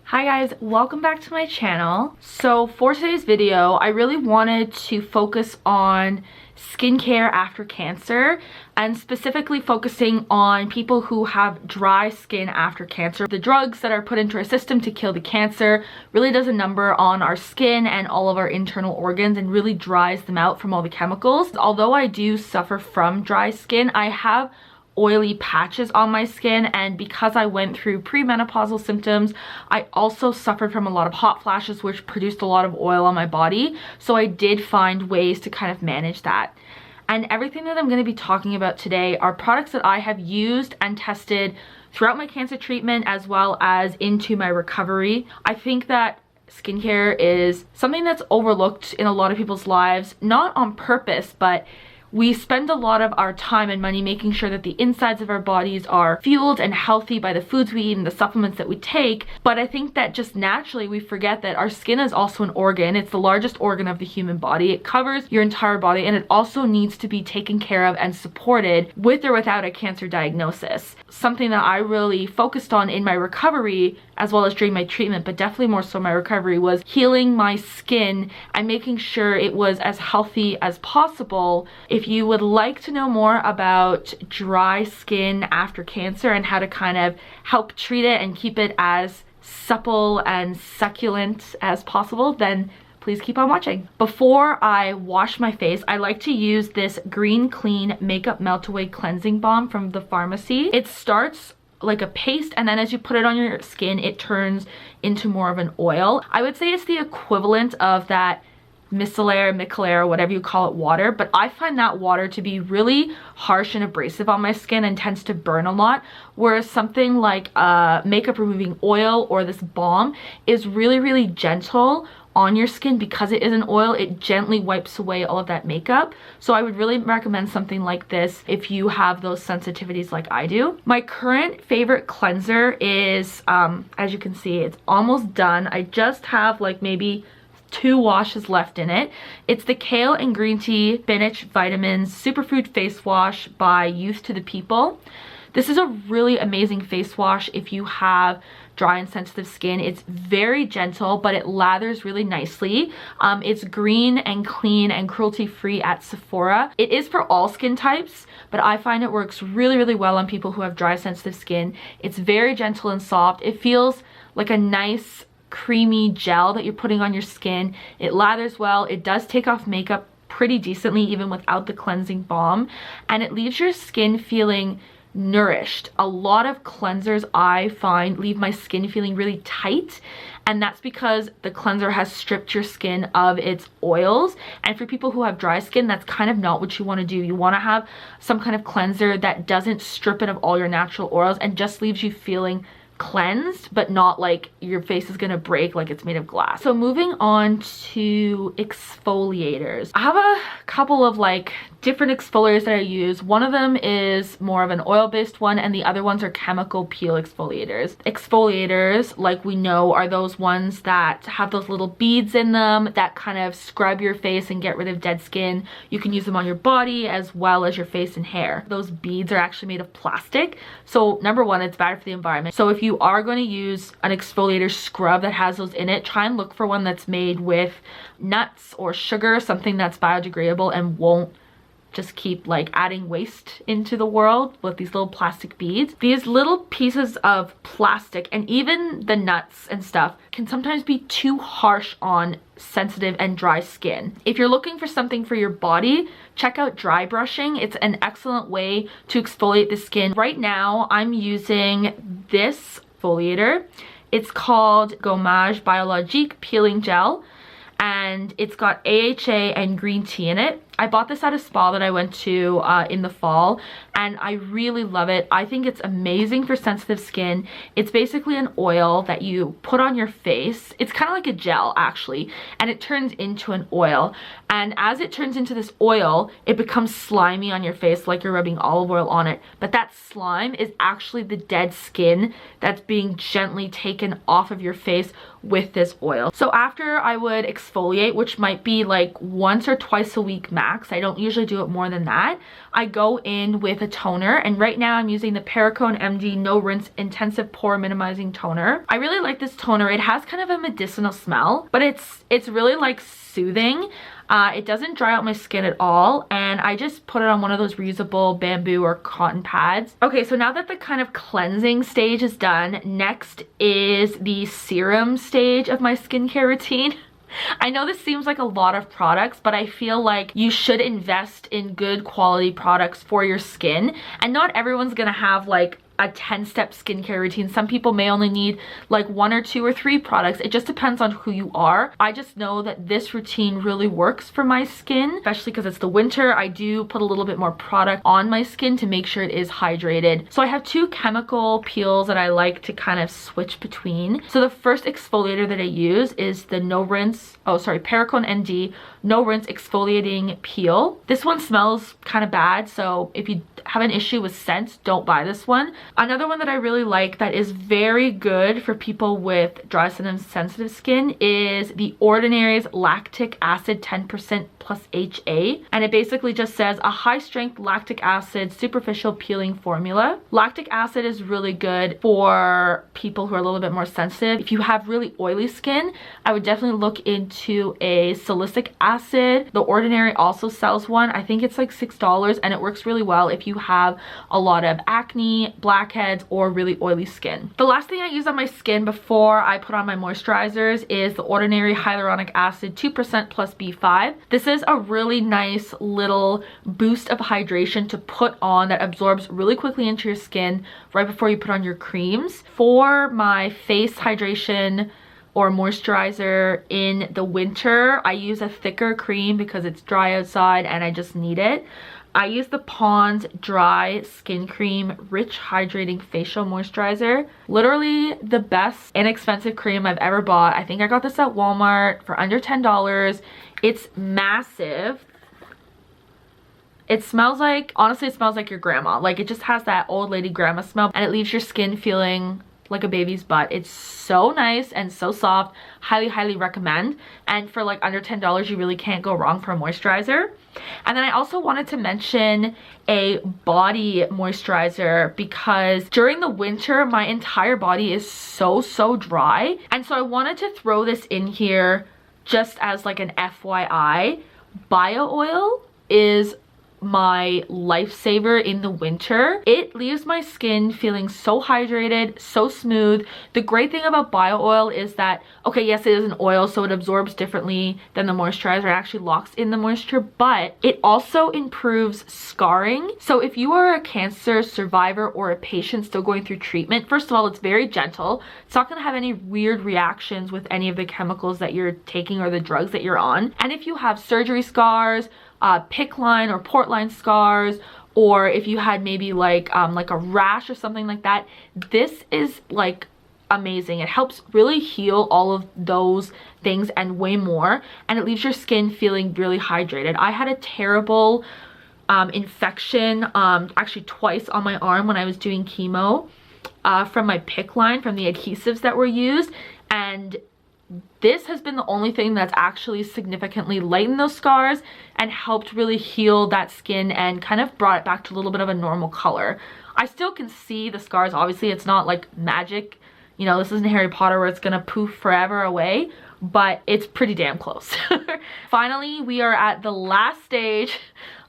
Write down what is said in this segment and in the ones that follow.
Hi guys, welcome back to my channel. So for today's video, I really wanted to focus on skincare after cancer and specifically focusing on people who have dry skin after cancer. The drugs that are put into our system to kill the cancer really does a number on our skin and all of our internal organs and really dries them out from all the chemicals. Although I do suffer from dry skin, I have oily patches on my skin, and because I went through premenopausal symptoms, I also suffered from a lot of hot flashes which produced a lot of oil on my body. So I did find ways to kind of manage that. And everything that I'm going to be talking about today are products that I have used and tested throughout my cancer treatment as well as into my recovery. I think that skincare is something that's overlooked in a lot of people's lives, not on purpose, but we spend a lot of our time and money making sure that the insides of our bodies are fueled and healthy by the foods we eat and the supplements that we take. But I think that just naturally we forget that our skin is also an organ. It's the largest organ of the human body. It covers your entire body, and it also needs to be taken care of and supported with or without a cancer diagnosis. Something that I really focused on in my recovery as well as during my treatment, but definitely more so my recovery, was healing my skin and making sure it was as healthy as possible. If you would like to know more about dry skin after cancer and how to kind of help treat it and keep it as supple and succulent as possible, then please keep on watching. Before I wash my face, I like to use this Green Clean Makeup Melt Away Cleansing Balm from the pharmacy. It starts like a paste, and then as you put it on your skin, it turns into more of an oil. I would say it's the equivalent of that micellar, whatever you call it, water, but I find that water to be really harsh and abrasive on my skin and tends to burn a lot, whereas something like makeup removing oil or this balm is really gentle on your skin. Because it is an oil, it gently wipes away all of that makeup. So I would really recommend something like this if you have those sensitivities like I do. My current favorite cleanser is, as you can see, it's almost done. I just have like maybe 2 washes left in it. It's the Kale and Green Tea Spinach Vitamins Superfood Face Wash by Youth to the People. This is a really amazing face wash if you have dry and sensitive skin. It's very gentle, but it lathers really nicely. It's green and clean and cruelty-free at Sephora. It is for all skin types, but I find it works really well on people who have dry, sensitive skin. It's very gentle and soft. It feels like a nice creamy gel that you're putting on your skin. It lathers well. It does take off makeup pretty decently even without the cleansing balm, and it leaves your skin feeling nourished. A lot of cleansers I find leave my skin feeling really tight, and that's because the cleanser has stripped your skin of its oils. And for people who have dry skin, that's kind of not what you want to do. You want to have some kind of cleanser that doesn't strip it of all your natural oils and just leaves you feeling cleansed, but not like your face is gonna break like it's made of glass. So moving on to exfoliators, I have a couple of like different exfoliators that I use. One of them is more of an oil-based one, and the other ones are chemical peel exfoliators. Exfoliators, like we know, are those ones that have those little beads in them that kind of scrub your face and get rid of dead skin. You can use them on your body as well as your face and hair. Those beads are actually made of plastic, so number one, it's bad for the environment. So if you are going to use an exfoliator scrub that has those in it, try and look for one that's made with nuts or sugar, something that's biodegradable and won't just keep like adding waste into the world with these little plastic beads. These little pieces of plastic and even the nuts and stuff can sometimes be too harsh on sensitive and dry skin. If you're looking for something for your body, check out dry brushing. It's an excellent way to exfoliate the skin. Right now I'm using this exfoliator. It's called Gommage Biologique Peeling Gel, and it's got AHA and green tea in it. I bought this at a spa that I went to in the fall, and I really love it. I think it's amazing for sensitive skin. It's basically an oil that you put on your face. It's kind of like a gel actually, and it turns into an oil. And as it turns into this oil, it becomes slimy on your face like you're rubbing olive oil on it. But that slime is actually the dead skin that's being gently taken off of your face with this oil. So after I would exfoliate, which might be like once or twice a week max, max. I don't usually do it more than that. I go in with a toner, and right now I'm using the Perricone MD No Rinse Intensive Pore Minimizing Toner. I really like this toner. It has kind of a medicinal smell, but it's really like soothing. It doesn't dry out my skin at all, and I just put it on one of those reusable bamboo or cotton pads. Okay, so now that the kind of cleansing stage is done, next is the serum stage of my skincare routine. I know this seems like a lot of products, but I feel like you should invest in good quality products for your skin, and not everyone's gonna have like a 10-step skincare routine. Some people may only need like 1 or 2 or 3 products. It just depends on who you are. I just know that this routine really works for my skin, especially because it's the winter. I do put a little bit more product on my skin to make sure it is hydrated. So I have 2 chemical peels that I like to kind of switch between. So the first exfoliator that I use is the Perricone ND No Rinse Exfoliating Peel. This one smells kind of bad, so if you have an issue with scents, don't buy this one. Another one that I really like that is very good for people with dry skin and sensitive skin is the Ordinary's Lactic Acid 10% plus HA, and it basically just says a high strength lactic acid superficial peeling formula. Lactic acid is really good for people who are a little bit more sensitive. If you have really oily skin, I would definitely look into a salicylic acid. The Ordinary also sells one. I think it's like $6, and it works really well if you have a lot of acne, blackheads, or really oily skin. The last thing I use on my skin before I put on my moisturizers is the Ordinary Hyaluronic Acid 2% plus B5. This is a really nice little boost of hydration to put on that absorbs really quickly into your skin right before you put on your creams. For my face hydration or moisturizer in the winter, I use a thicker cream because it's dry outside and I just need it. I use the Pond's Dry Skin Cream Rich Hydrating Facial Moisturizer. Literally the best inexpensive cream I've ever bought. I think I got this at Walmart for under $10. It's massive. It smells like, honestly, it smells like your grandma. Like, it just has that old lady grandma smell, and it leaves your skin feeling like a baby's butt. It's so nice and so soft. Highly recommend. And for like under $10, you really can't go wrong for a moisturizer. And then I also wanted to mention a body moisturizer because during the winter my entire body is so dry, and so I wanted to throw this in here just as like an FYI. Bio oil is my lifesaver in the winter. It leaves my skin feeling so hydrated, so smooth. The great thing about bio oil is that, okay, yes, it is an oil, so it absorbs differently than the moisturizer. It actually locks in the moisture, but it also improves scarring. So if you are a cancer survivor or a patient still going through treatment, first of all, it's very gentle. It's not going to have any weird reactions with any of the chemicals that you're taking or the drugs that you're on. And if you have surgery scars, PICC line or port line scars, or if you had maybe like a rash or something like that, this is like amazing. It helps really heal all of those things and way more, and it leaves your skin feeling really hydrated. I had a terrible infection actually twice on my arm when I was doing chemo from my PICC line, from the adhesives that were used, and this has been the only thing that's actually significantly lightened those scars and helped really heal that skin and kind of brought it back to a little bit of a normal color. I still can see the scars. Obviously, it's not like magic. You know, this isn't Harry Potter where it's gonna poof forever away, but it's pretty damn close. Finally, we are at the last stage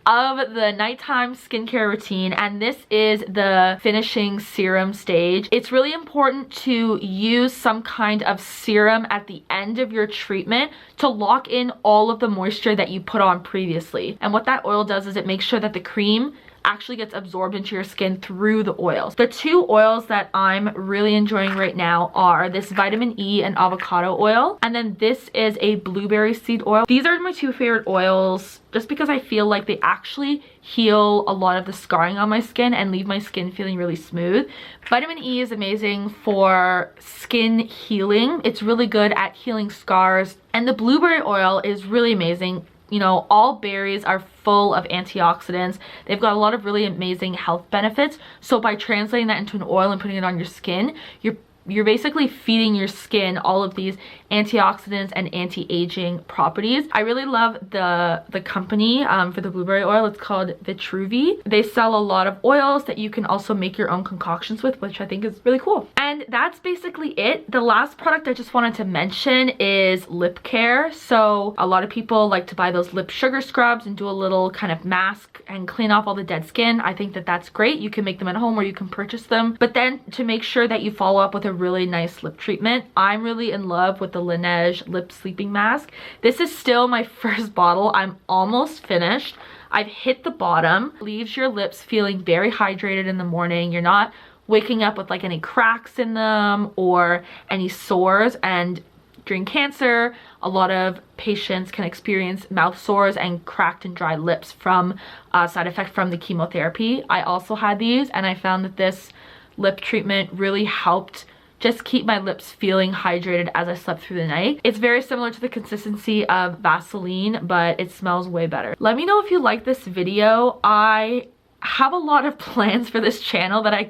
of the nighttime skincare routine, and this is the finishing serum stage. It's really important to use some kind of serum at the end of your treatment to lock in all of the moisture that you put on previously. And what that oil does is it makes sure that the cream actually gets absorbed into your skin through the oils. The 2 oils that I'm really enjoying right now are this vitamin E and avocado oil, and then this is a blueberry seed oil. These are my 2 favorite oils just because I feel like they actually heal a lot of the scarring on my skin and leave my skin feeling really smooth. Vitamin E is amazing for skin healing. It's really good at healing scars, and the blueberry oil is really amazing. You know, all berries are full of antioxidants. They've got a lot of really amazing health benefits. So by translating that into an oil and putting it on your skin, you're you're basically feeding your skin all of these antioxidants and anti-aging properties. I really love the company for the blueberry oil. It's called Vitruvi. They sell a lot of oils that you can also make your own concoctions with, which I think is really cool. And that's basically it. The last product I just wanted to mention is lip care. So a lot of people like to buy those lip sugar scrubs and do a little kind of mask and clean off all the dead skin. I think that that's great. You can make them at home or you can purchase them. But then to make sure that you follow up with a really nice lip treatment, I'm really in love with the Laneige lip sleeping mask. This is still my first bottle. I'm almost finished. I've hit the bottom. Leaves your lips feeling very hydrated in the morning. You're not waking up with like any cracks in them or any sores. And during cancer, a lot of patients can experience mouth sores and cracked and dry lips from side effect from the chemotherapy. I also had these, and I found that this lip treatment really helped just keep my lips feeling hydrated as I slept through the night. It's very similar to the consistency of Vaseline, but it smells way better. Let me know if you like this video. I have a lot of plans for this channel that I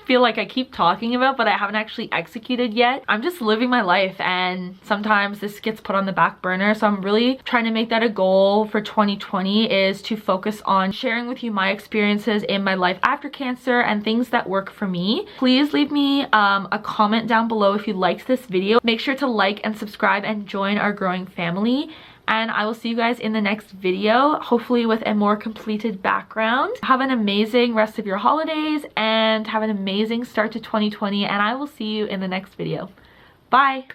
feel like I keep talking about, but I haven't actually executed yet. I'm just living my life, and sometimes this gets put on the back burner. So I'm really trying to make that a goal for 2020, is to focus on sharing with you my experiences in my life after cancer and things that work for me. Please leave me a comment down below if you liked this video. Make sure to like and subscribe and join our growing family. And I will see you guys in the next video, hopefully with a more completed background. Have an amazing rest of your holidays and have an amazing start to 2020, and I will see you in the next video. Bye!